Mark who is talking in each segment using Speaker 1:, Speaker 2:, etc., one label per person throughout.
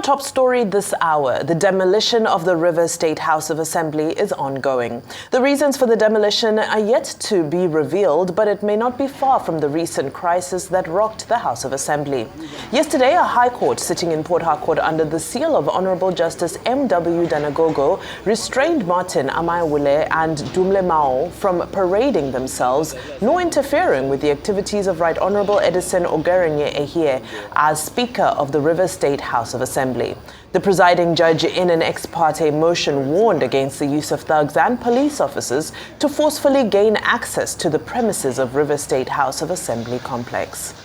Speaker 1: top story this hour, the demolition of the River State House of Assembly is ongoing. The reasons for the demolition are yet to be revealed, but it may not be far from the recent crisis that rocked the House of Assembly. Yesterday, a High Court sitting in Port Harcourt under the seal of Honorable Justice M.W. Danagogo restrained Martin Amayawule and Dumle Mao from parading themselves nor interfering with the activities of Right Honorable Edison Ogerenye Ehie as Speaker of the River State House of Assembly. The presiding judge in an ex parte motion warned against the use of thugs and police officers to forcefully gain access to the premises of River State House of Assembly complex.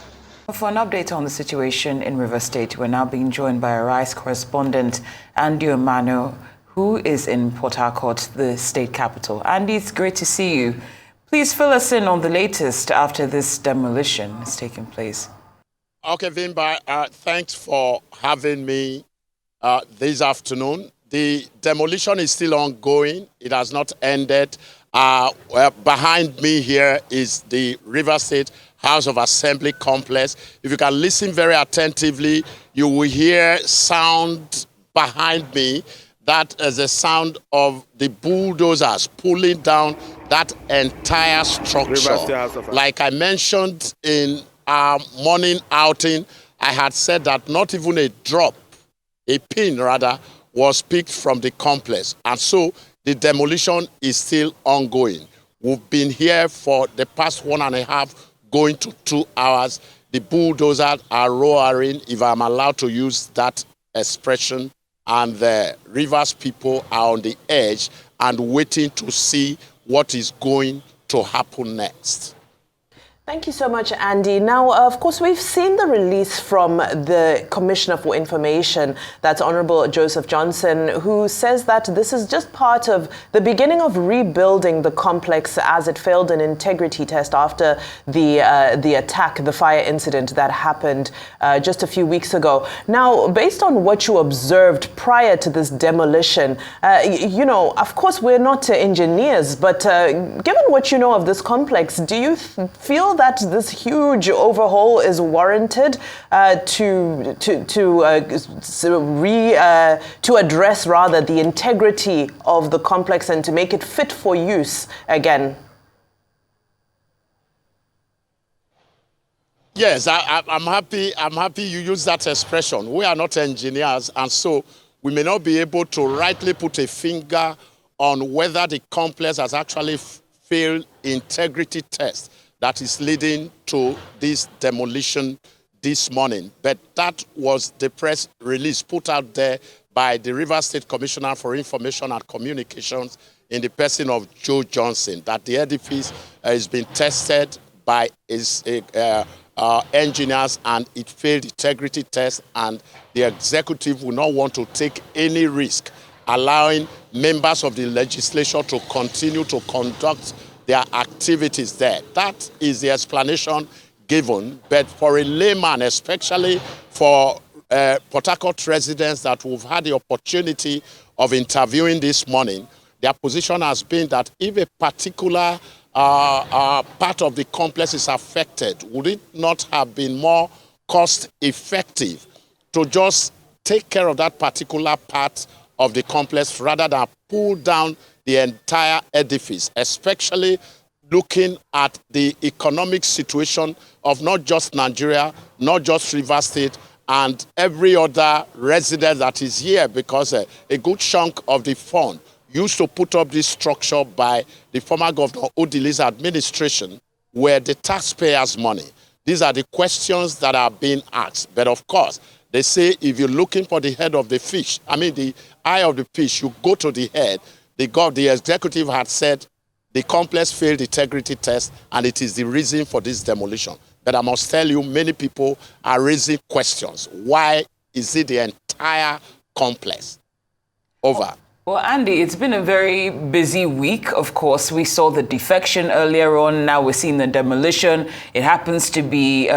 Speaker 2: For an update on the situation in River State, we're now being joined by our Rice correspondent, Andy Omano, who is in Port Harcourt, the state capital. Andy, it's great to see you. Please fill us in on the latest after this demolition has taken place.
Speaker 3: Okay, Vimba, thanks for having me this afternoon. The demolition is still ongoing. It has not ended. Behind me here is the River State House of Assembly complex. If you can listen very attentively, you will hear sound behind me. That is the sound of the bulldozers pulling down that entire structure. Like I mentioned in our morning outing, I had said that not even a pin rather, was picked from the complex. And so the demolition is still ongoing. We've been here for the past 1.5, going to 2 hours. The bulldozers are roaring, if I'm allowed to use that expression, and the Rivers people are on the edge and waiting to see what is going to happen next.
Speaker 1: Thank you so much, Andy. Now, of course, we've seen the release from the Commissioner for Information, that's Honorable Joseph Johnson, who says that this is just part of the beginning of rebuilding the complex as it failed an integrity test after the attack, the fire incident that happened just a few weeks ago. Now, based on what you observed prior to this demolition, you know, of course, we're not engineers, but given what you know of this complex, do you feel that this huge overhaul is warranted to address rather the integrity of the complex and to make it fit for use again?
Speaker 3: Yes, I'm happy you use that expression. We are not engineers, and so we may not be able to rightly put a finger on whether the complex has actually failed integrity test that is leading to this demolition this morning. But that was the press release put out there by the River State Commissioner for Information and Communications in the person of Joe Johnson, that the edifice has been tested by his engineers and it failed integrity test, and the executive will not want to take any risk allowing members of the legislature to continue to conduct their activities there. That is the explanation given. But for a layman, especially for Port Harcourt residents that we've had the opportunity of interviewing this morning, their position has been that if a particular part of the complex is affected, would it not have been more cost-effective to just take care of that particular part of the complex rather than pull down the entire edifice, especially looking at the economic situation of not just Nigeria, not just Rivers State, and every other resident that is here, because a good chunk of the fund used to put up this structure by the former Governor Odili's administration were the taxpayers' money. These are the questions that are being asked. But of course, they say if you're looking for the head of the fish, the eye of the fish, you go to the head. The executive had said the complex failed integrity test, and it is the reason for this demolition. But I must tell you, many people are raising questions. Why is it the entire complex? Over.
Speaker 2: Well, Andy, it's been a very busy week. Of course, we saw the defection earlier on. Now we're seeing the demolition. It happens to be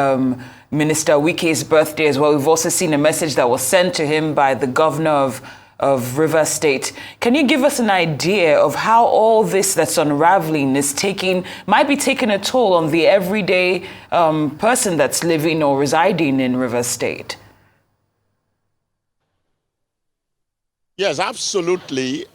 Speaker 2: Minister Wike's birthday as well. We've also seen a message that was sent to him by the governor of River State. Can you give us an idea of how all this that's unraveling might be taking a toll on the everyday person that's living or residing in River State?
Speaker 3: Yes, absolutely.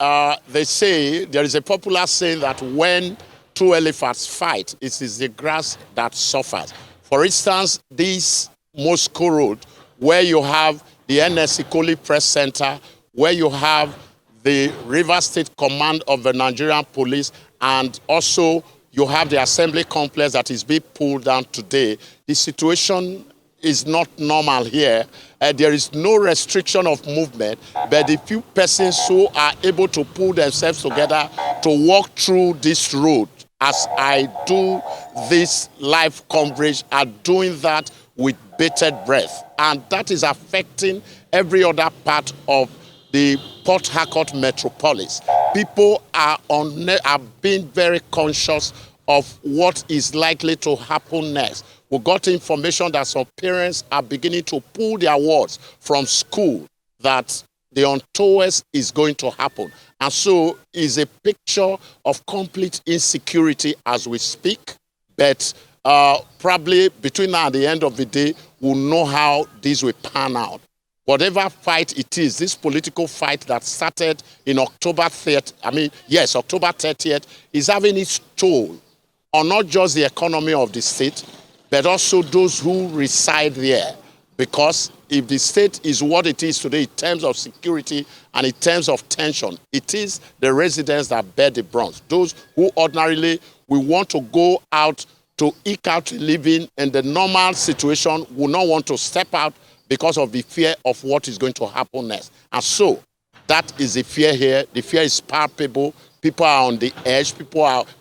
Speaker 3: They say, there is a popular saying that when two elephants fight, it is the grass that suffers. For instance, this Moscow Road, where you have the NS Ikoli Press Center, where you have the River State Command of the Nigerian Police, and also you have the assembly complex that is being pulled down today. The situation is not normal here. There is no restriction of movement, but the few persons who are able to pull themselves together to walk through this road, as I do this live coverage, are doing that with bated breath. And that is affecting every other part of the Port Harcourt metropolis. People are being very conscious of what is likely to happen next. We got information that some parents are beginning to pull their wards from school that the untoward is going to happen. And so it's a picture of complete insecurity as we speak. But probably between now and the end of the day, we'll know how this will pan out. Whatever fight it is, this political fight that started in October 30th, October 30th, is having its toll on not just the economy of the state, but also those who reside there. Because if the state is what it is today in terms of security and in terms of tension, it is the residents that bear the brunt. Those who ordinarily will want to go out to eke out a living in the normal situation will not want to step out because of the fear of what is going to happen next. And so that is the fear here. The fear is palpable. People are on the edge.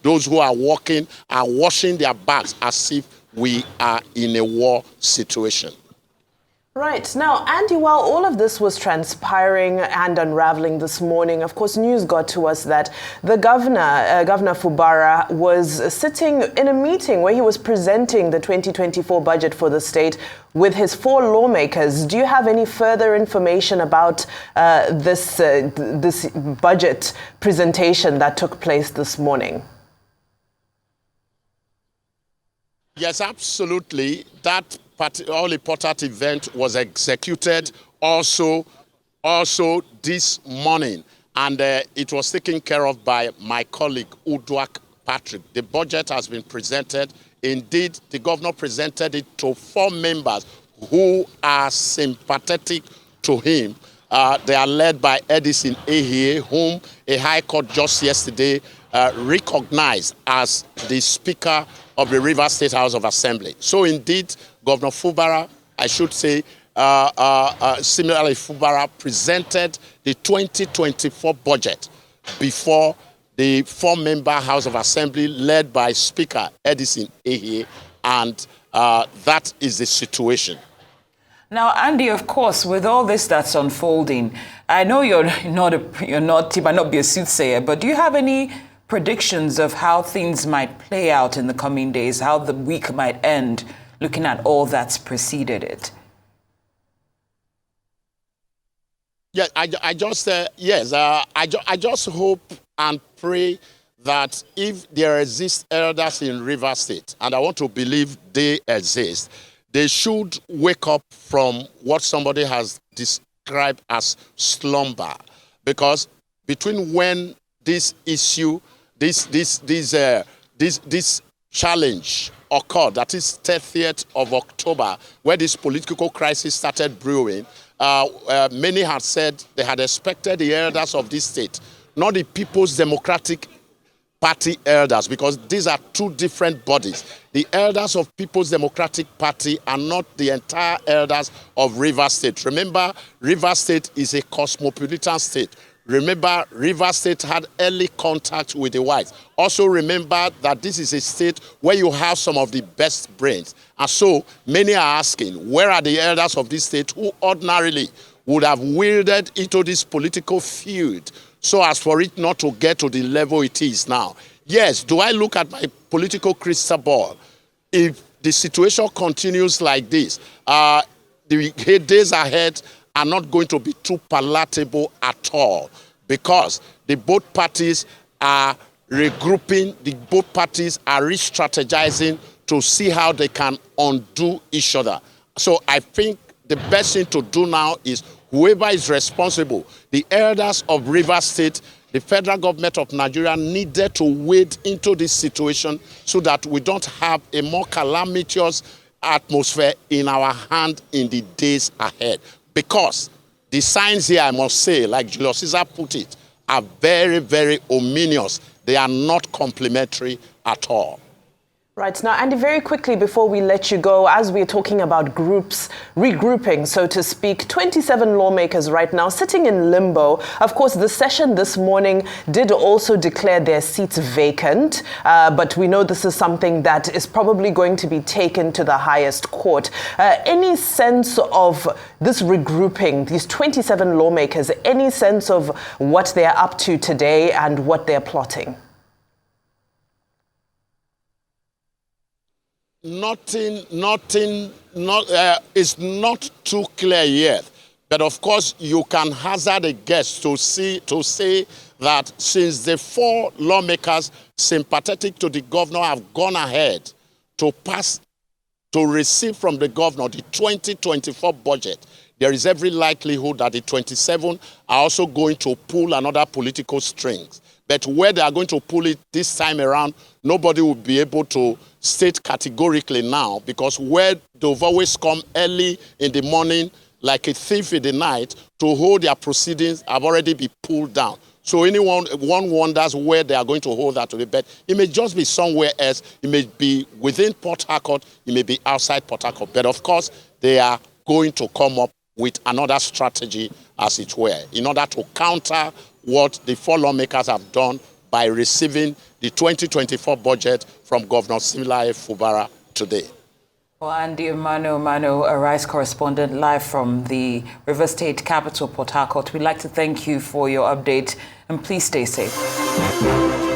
Speaker 3: Those who are walking are washing their backs as if we are in a war situation.
Speaker 1: Right. Now, Andy, while all of this was transpiring and unraveling this morning, of course, news got to us that the Governor Fubara, was sitting in a meeting where he was presenting the 2024 budget for the state with his 4 lawmakers. Do you have any further information about this budget presentation that took place this morning?
Speaker 3: Yes, absolutely. That all-important event was executed also this morning, and it was taken care of by my colleague Uduak Patrick. The budget has been presented. Indeed, the governor presented it to 4 members who are sympathetic to him. They are led by Edison Ehie, whom a high court just yesterday recognized as the Speaker of the Rivers State House of Assembly. So indeed, Governor Fubara, I should say, similarly, Fubara presented the 2024 budget before the 4-member House of Assembly led by Speaker Edison Ehie, and that is the situation.
Speaker 2: Now, Andy, of course, with all this that's unfolding, I know you might not be a soothsayer, but do you have any predictions of how things might play out in the coming days, how the week might end, looking at all that's preceded it?
Speaker 3: Yeah, I just hope and pray that if there exist elders in River State, and I want to believe they exist, they should wake up from what somebody has described as slumber. Because between when this issue, this challenge occurred, that is 30th of October, where this political crisis started brewing, many had said they had expected the elders of this state, not the People's Democratic Party elders, because these are 2 different bodies. The elders of People's Democratic Party are not the entire elders of River State. Remember, River State is a cosmopolitan state. Remember, River State had early contact with the whites. Also remember that this is a state where you have some of the best brains. And so many are asking, where are the elders of this state who ordinarily would have wielded into this political field so as for it not to get to the level it is now? Yes, do I look at my political crystal ball? If the situation continues like this, the days ahead are not going to be too palatable at all, because the both parties are regrouping, the both parties are re-strategizing to see how they can undo each other. So I think the best thing to do now is whoever is responsible, the elders of Rivers State, the federal government of Nigeria needed to wade into this situation so that we don't have a more calamitous atmosphere in our hand in the days ahead. Because the signs here, I must say, like Julius Caesar put it, are very, very ominous. They are not complimentary at all.
Speaker 1: Right. Now, Andy, very quickly before we let you go, as we're talking about groups, regrouping, so to speak, 27 lawmakers right now sitting in limbo. Of course, the session this morning did also declare their seats vacant, but we know this is something that is probably going to be taken to the highest court. Any sense of this regrouping, these 27 lawmakers, any sense of what they're up to today and what they're plotting?
Speaker 3: Nothing is not too clear yet. But of course, you can hazard a guess to say that since the 4 lawmakers sympathetic to the governor have gone ahead to receive from the governor the 2024 budget, there is every likelihood that the 27 are also going to pull another political strings. But where they are going to pull it this time around, nobody will be able to state categorically now, because where they've always come early in the morning like a thief in the night to hold their proceedings have already been pulled down. So one wonders where they are going to hold that to the bed. It may just be somewhere else. It may be within Port Harcourt. It may be outside Port Harcourt. But of course, they are going to come up with another strategy, as it were, in order to counter what the 4 lawmakers have done by receiving the 2024 budget from Governor Similaye Fubara today.
Speaker 2: Well, Andy Emmanuel, a Rice correspondent live from the River State capital, Port Harcourt, we'd like to thank you for your update and please stay safe.